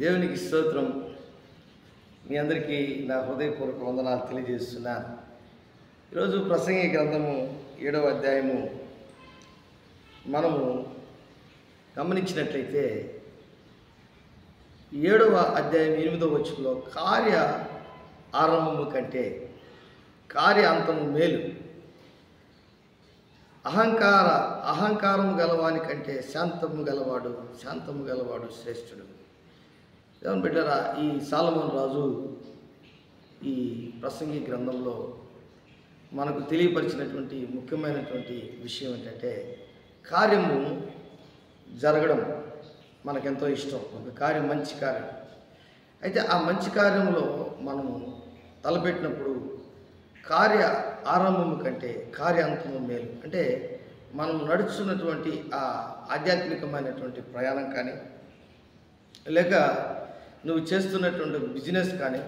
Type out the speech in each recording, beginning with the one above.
దేవునికి స్తోత్రం. మీ అందరికీ నా హృదయపూర్వక వందనాలు తెలియజేస్తున్నాను. ఈరోజు ప్రసంగి గ్రంథము 7వ అధ్యాయము మనము గమనించినట్లయితే 7వ అధ్యాయం 8వ వచనంలో కార్య ఆరంభము కంటే కార్య అంతము మేలు, అహంకారము గలవాని కంటే శాంతము గలవాడు శ్రేష్ఠుడు. దేవుని బిడ్డలారా, ఈ సాలమోను రాజు ఈ ప్రసంగి గ్రంథంలో మనకు తెలియపరిచినటువంటి ముఖ్యమైనటువంటి విషయం ఏంటంటే, కార్యము జరగడం మనకెంతో ఇష్టం. ఒక కార్యం మంచి కార్యం అయితే ఆ మంచి కార్యంలో మనము తలపెట్టినప్పుడు కార్య ఆరంభము కంటే కార్యాంతము మేలు. అంటే మనం నడుస్తున్నటువంటి ఆ ఆధ్యాత్మికమైనటువంటి ప్రయాణం కానీ, లేక నువ్వు చేస్తున్నటువంటి బిజినెస్ కానీ,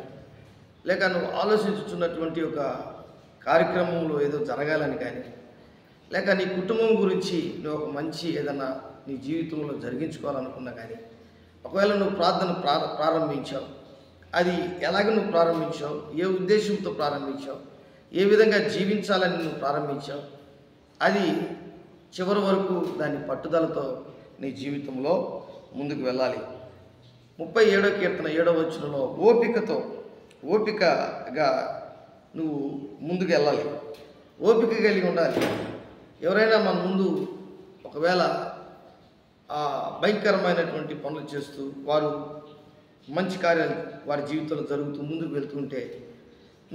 లేక నువ్వు ఆలోచించుతున్నటువంటి ఒక కార్యక్రమంలో ఏదో జరగాలని కానీ, లేక నీ కుటుంబం గురించి నువ్వు ఒక మంచి ఏదన్నా నీ జీవితంలో జరిగించుకోవాలనుకున్నా కానీ, ఒకవేళ నువ్వు ప్రార్థన ప్రారంభించావు, అది ఎలాగ నువ్వు ప్రారంభించావు, ఏ ఉద్దేశంతో ప్రారంభించావు, ఏ విధంగా జీవించాలని నువ్వు ప్రారంభించావు, అది చివరి వరకు దాని పట్టుదలతో నీ జీవితంలో ముందుకు వెళ్ళాలి. 37వ కీర్తన 7వ వచనంలో ఓపికగా నువ్వు ముందుకు వెళ్ళాలి, ఓపిక కలిగి ఉండాలి. ఎవరైనా మన ముందు ఒకవేళ భయంకరమైనటువంటి పనులు చేస్తూ వారు మంచి కార్యాలు వారి జీవితంలో జరుగుతూ ముందుకు వెళ్తుంటే,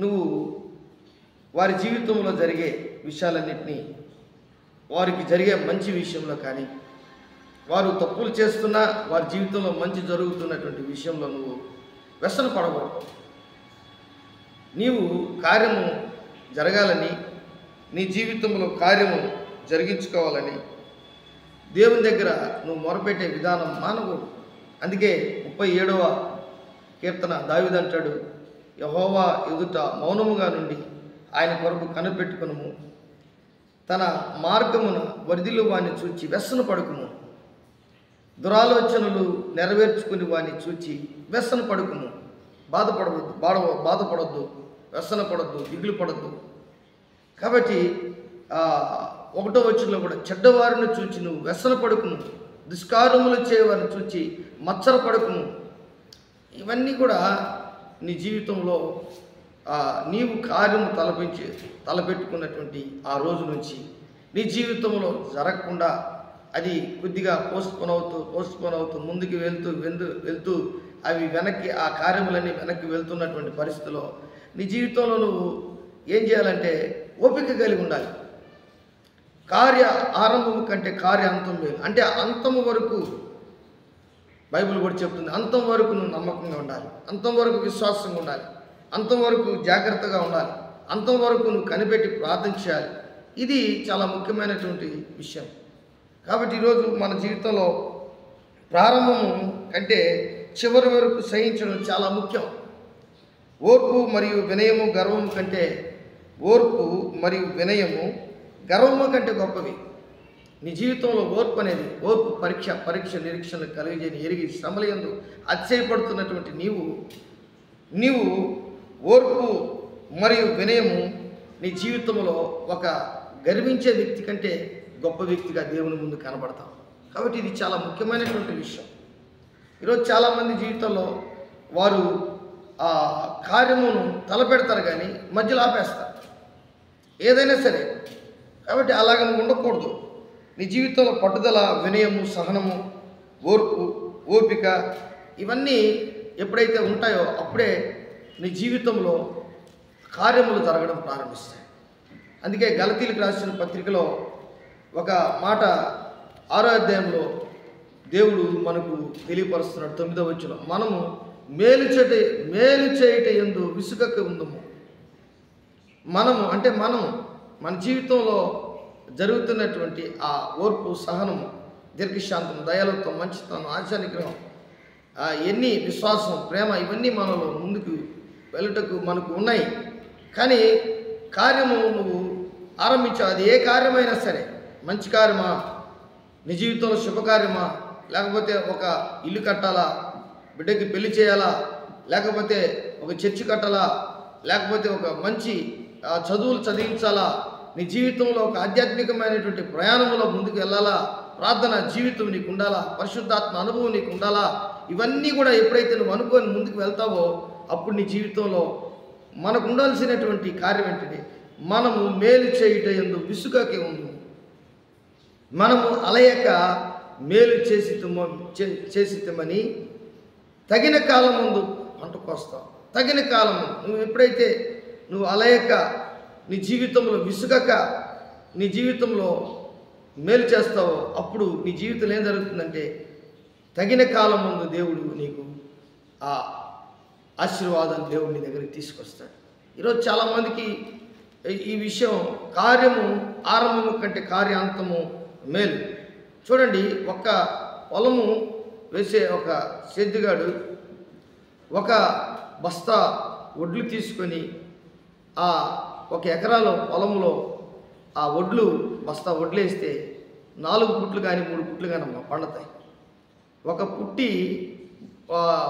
నువ్వు వారి జీవితంలో జరిగే విషయాలన్నింటినీ, వారికి జరిగే మంచి విషయంలో కానీ, వారు తప్పులు చేస్తున్నా వారి జీవితంలో మంచి జరుగుతున్నటువంటి విషయంలో నువ్వు వ్యసన పడకూడదు. నీవు కార్యము జరగాలని, నీ జీవితంలో కార్యము జరిగించుకోవాలని దేవుని దగ్గర నువ్వు మొరపెట్టే విధానం మానకూడదు. అందుకే 37వ కీర్తన దావీదు అంటాడు, యెహోవా ఎదుట మౌనముగా నుండి ఆయన కొరకు కనిపెట్టుకును, తన మార్గమున వరిదిల్లు వాణ్ణి చూచి వ్యసన పడుకుము, దురాలోచనలు నెరవేర్చుకుని వాణ్ణి చూచి వ్యసన పడుకుము. బాధపడొద్దు, వ్యసన పడొద్దు, దిగులు పడొద్దు. కాబట్టి 1వ వచనంలో కూడా చెడ్డవారిని చూచి నువ్వు వ్యసన పడుకుము, దుష్కార్యములు చేయవారిని చూచి మత్సర పడుకుము. ఇవన్నీ కూడా నీ జీవితంలో నీవు కార్యము తలపెట్టుకున్నటువంటి ఆ రోజు నుంచి నీ జీవితంలో జరగకుండా అది కొద్దిగా పోస్ట్పోన్ అవుతూ ముందుకు వెళ్తూ అవి ఆ కార్యములన్నీ వెనక్కి వెళ్తున్నటువంటి పరిస్థితిలో నీ జీవితంలో నువ్వు ఏం చేయాలంటే ఓపిక కలిగి ఉండాలి. కార్య ఆరంభము కంటే కార్య అంతం మేలు. అంటే అంతము వరకు బైబిల్ కూడా చెప్తుంది, అంతం వరకు నువ్వు నమ్మకంగా ఉండాలి, అంతం వరకు విశ్వాసంగా ఉండాలి, అంతం వరకు జాగ్రత్తగా ఉండాలి, అంతం వరకు నువ్వు కనిపెట్టి ప్రార్థన చేయాలి. ఇది చాలా ముఖ్యమైనటువంటి విషయం. కాబట్టి ఈరోజు మన జీవితంలో ప్రారంభము కంటే చివరి వరకు సహించడం చాలా ముఖ్యం. ఓర్పు మరియు వినయము గర్వము కంటే గర్వము కంటే గొప్పవి. నీ జీవితంలో ఓర్పు పరీక్ష నిరీక్షణ కలిగజేయని ఎరిగి శ్రమలయందు అతిశయపడుతున్నటువంటి నీవు ఓర్పు మరియు వినయము నీ జీవితంలో ఒక గర్వించే వ్యక్తి కంటే గొప్ప వ్యక్తిగా దేవుని ముందు కనబడతాం. కాబట్టి ఇది చాలా ముఖ్యమైనటువంటి విషయం. ఈరోజు చాలామంది జీవితంలో వారు ఆ కార్యమును తలపెడతారు కానీ మధ్యలో ఆపేస్తారు, ఏదైనా సరే. కాబట్టి అలాగ నువ్వు ఉండకూడదు. నీ జీవితంలో పట్టుదల, వినయము, సహనము, ఓపిక ఇవన్నీ ఎప్పుడైతే ఉంటాయో అప్పుడే నీ జీవితంలో కార్యములు జరగడం ప్రారంభిస్తాయి. అందుకే గలతీలకు రాసిన పత్రికలో ఒక మాట 6వ అధ్యాయంలో దేవుడు మనకు తెలియపరుస్తున్నాడు. 9వ వచనం, మనము మేలు చేయుట యందు విసుగక ఉందము. మనం మన జీవితంలో జరుగుతున్నటువంటి ఆ ఓర్పు, సహనము, దీర్ఘశాంతము, దయాలత్వం, మంచితనం, ఆశానిగ్రహం, ఎన్ని విశ్వాసం, ప్రేమ ఇవన్నీ మనలో ముందుకు వెళ్ళటకు మనకు ఉన్నాయి. కానీ కార్యము నువ్వు ఆరంభించావు, అది ఏ కార్యమైనా సరే, మంచి కార్యమా, నీ జీవితంలో శుభకార్యమా, లేకపోతే ఒక ఇల్లు కట్టాలా, బిడ్డకి పెళ్లి చేయాలా, లేకపోతే ఒక చర్చి కట్టాలా, లేకపోతే ఒక మంచి చదువులు చదివించాలా, నీ జీవితంలో ఒక ఆధ్యాత్మికమైనటువంటి ప్రయాణంలో ముందుకు వెళ్ళాలా, ప్రార్థన జీవితం నీకు ఉండాలా, పరిశుద్ధాత్మ అనుభవం నీకు ఉండాలా, ఇవన్నీ కూడా ఎప్పుడైతే నువ్వు అనుకొని ముందుకు వెళ్తావో అప్పుడు నీ జీవితంలో మనకు ఉండాల్సినటువంటి కార్యం ఏంటంటే మనము మేలు చేయుట యందు విసుగకే ఉంది. మనము అలయక మేలు చేసితమని తగిన కాలం ముందు పంట కోస్తావు. తగిన కాలం నువ్వు ఎప్పుడైతే నువ్వు అలయక నీ జీవితంలో విసుగక నీ జీవితంలో మేలు చేస్తావో అప్పుడు నీ జీవితంలో ఏం జరుగుతుందంటే తగిన కాలం ముందు దేవుడు నీకు ఆ ఆశీర్వాదాన్ని దేవుడు నీ దగ్గరికి తీసుకొస్తాడు. ఈరోజు చాలామందికి ఈ విషయం కార్యము ఆరంభము కంటే కార్యాంతము మేలు. చూడండి, ఒక పొలము వేసే ఒక సేద్యగాడు ఒక బస్తా వడ్లు తీసుకొని ఆ 1 ఎకరాలో పొలంలో ఆ వడ్లు బస్తా వడ్లు వేస్తే 4 పుట్లు కానీ 3 పుట్లు కానీ పండుతాయి. ఒక పుట్టి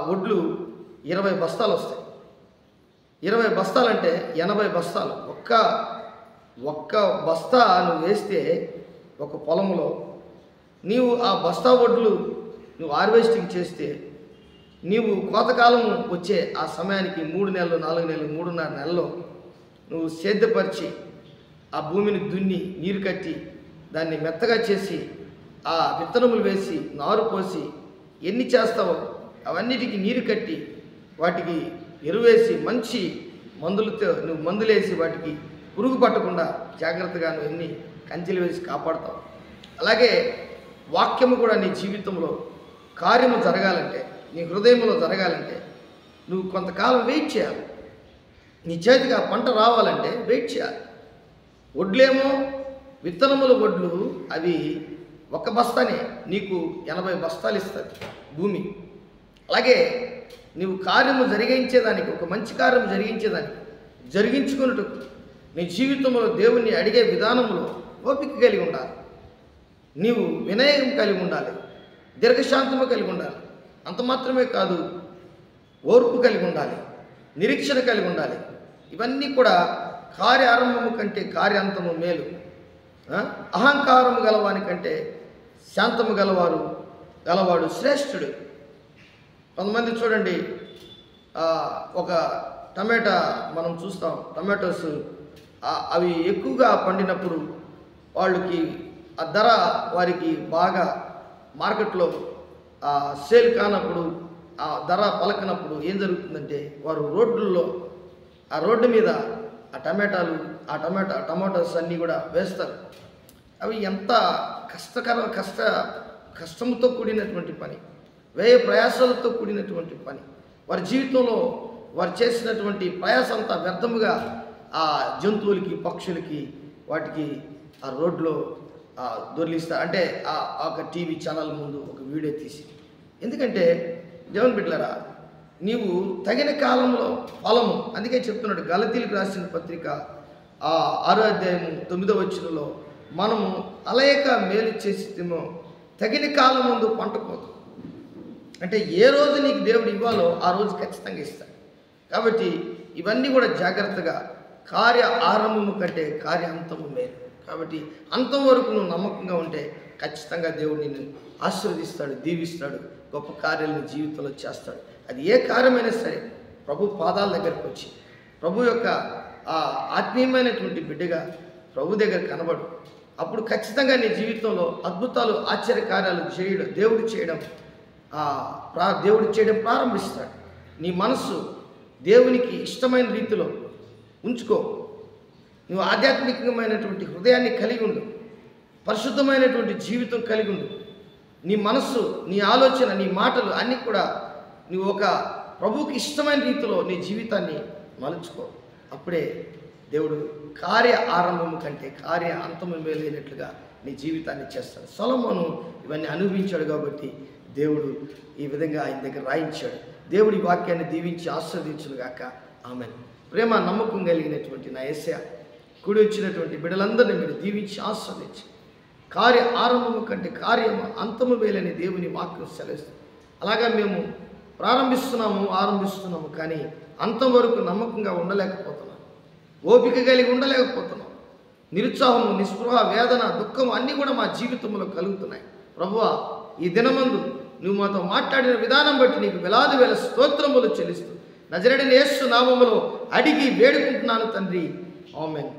వడ్లు 20 బస్తాలు వస్తాయి. 20 బస్తాలంటే 80 బస్తాలు. ఒక్క బస్తా నువ్వు వేస్తే ఒక పొలంలో నీవు ఆ బస్తా వడ్లు నువ్వు హార్వెస్టింగ్ చేస్తే నీవు కోతకాలం వచ్చే ఆ సమయానికి 3 నెలలు 4 నెలలు 3.5 నెలల్లో నువ్వు సేద్యపరిచి ఆ భూమిని దున్ని నీరు కట్టి దాన్ని మెత్తగా చేసి ఆ విత్తనములు వేసి నారు పోసి ఎన్ని చేస్తావో అవన్నిటికీ నీరు కట్టి వాటికి ఎరువేసి మంచి మందులతో నువ్వు మందులేసి వాటికి పురుగు పట్టకుండా జాగ్రత్తగా నువ్వు ఎన్ని కంచెలు వేసి కాపాడుతావు. అలాగే వాక్యము కూడా నీ జీవితంలో కార్యము జరగాలంటే, నీ హృదయంలో జరగాలంటే నువ్వు కొంతకాలం వెయిట్ చేయాలి. నీ చేతికి ఆ పంట రావాలంటే వెయిట్ చేయాలి. వడ్లేమో విత్తనముల వడ్లు అవి 1 బస్తానే నీకు 80 బస్తాలు ఇస్తుంది భూమి. అలాగే నీవు కార్యము జరిగించేదానికి, ఒక మంచి కార్యము జరిగించేదానికి, జరిగించుకున్నట్టు నీ జీవితంలో దేవుణ్ణి అడిగే విధానంలో ఓపిక కలిగి ఉండాలి. నీవు వినయం కలిగి ఉండాలి, దీర్ఘశాంతము కలిగి ఉండాలి. అంత మాత్రమే కాదు, ఓర్పు కలిగి ఉండాలి, నిరీక్షణ కలిగి ఉండాలి. ఇవన్నీ కూడా కార్య ఆరంభము కంటే కార్యాంతము మేలు. అహంకారము గలవాని కంటే శాంతము గలవాడు శ్రేష్ఠుడు. కొంతమంది చూడండి, ఒక టమాటా మనం చూస్తాం, టమాటోస్ అవి ఎక్కువగా పండినప్పుడు వాళ్ళకి ఆ ధర వారికి బాగా మార్కెట్లో సేల్ కానప్పుడు, ఆ ధర పలకనప్పుడు ఏం జరుగుతుందంటే వారు ఆ రోడ్డు మీద ఆ టమాటోస్ అన్నీ కూడా వేస్తారు. అవి ఎంత కష్టంతో కూడినటువంటి పని, వ్యయ ప్రయాసాలతో కూడినటువంటి పని. వారి జీవితంలో వారు చేసినటువంటి ప్రయాసం అంతా వ్యర్థముగా ఆ జంతువులకి, పక్షులకి, వాటికి ఆ రోడ్లో దొర్లిస్తారు. అంటే ఒక టీవీ ఛానల్ ముందు ఒక వీడియో తీసి. ఎందుకంటే దేవుని బిడ్డలారా, నీవు తగిన కాలంలో ఫలము, అందుకే చెప్తున్నాడు గలతీలకు రాసిన పత్రిక 6వ అధ్యాయము 9వ వచనంలో, మనము అలయక మేలు చేసేమో తగిన కాలం ముందు పంట కోత. అంటే ఏ రోజు నీకు దేవుడు ఇవ్వాలో ఆ రోజు ఖచ్చితంగా ఇస్తాడు. కాబట్టి ఇవన్నీ కూడా జాగ్రత్తగా, కార్య ఆరంభము కంటే కార్యాంతము మేలు. కాబట్టి అంతం వరకు నువ్వు నమ్మకంగా ఉంటే ఖచ్చితంగా దేవుడు నిన్ను ఆశీర్వదిస్తాడు, దీవిస్తాడు, గొప్ప కార్యాలు నీ జీవితంలో చేస్తాడు. అది ఏ కార్యమైనా సరే ప్రభు పాదాల దగ్గరికి వచ్చి ప్రభు యొక్క ఆత్మీయమైనటువంటి బిడ్డగా ప్రభు దగ్గర కనబడు. అప్పుడు ఖచ్చితంగా నీ జీవితంలో అద్భుతాలు, ఆశ్చర్య కార్యాలు దేవుడు చేయడం ప్రారంభిస్తాడు. నీ మనసు దేవునికి ఇష్టమైన రీతిలో ఉంచుకో. నువ్వు ఆధ్యాత్మికమైనటువంటి హృదయాన్ని కలిగి ఉండు, పరిశుద్ధమైనటువంటి జీవితం కలిగి ఉండు. నీ మనస్సు, నీ ఆలోచన, నీ మాటలు అన్నీ కూడా నువ్వు ఒక ప్రభువుకి ఇష్టమైన రీతిలో నీ జీవితాన్ని మలుచుకో. అప్పుడే దేవుడు కార్య ఆరంభము కంటే కార్య అంతము మేలైనట్లుగా నీ జీవితాన్ని చేస్తాడు. సొలొమోను ఇవన్నీ అనుభవించాడు కాబట్టి దేవుడు ఈ విధంగా ఆయన దగ్గర రాయించాడు. దేవుడి వాక్యాన్ని దీవించి ఆస్వాదించును గాక. ఆమేన్. ప్రేమ నమ్మకం కలిగినటువంటి నా యేసయ్య, కూడి వచ్చినటువంటి బిడ్డలందరినీ మీరు దీవించి ఆస్వాదించి, కార్య ఆరంభము కంటే కార్యము అంతము మేలని దేవుని వాక్యం సెలవిస్తుంది. అలాగా మేము ఆరంభిస్తున్నాము కానీ అంతవరకు నమ్మకంగా ఉండలేకపోతున్నాం, ఓపిక కలిగి ఉండలేకపోతున్నాం. నిరుత్సాహం, నిస్పృహ, వేదన, దుఃఖం అన్నీ కూడా మా జీవితంలో కలుగుతున్నాయి. ప్రభువా, ఈ దినమందు నువ్వు మాతో మాట్లాడిన విధానం బట్టి నీకు వేలాది వేల స్తోత్రములు చెల్లిస్తూ నజరేయుడైన యేసు నామములో అడిగి వేడుకుంటున్నాను తండ్రి. ఆమేన్.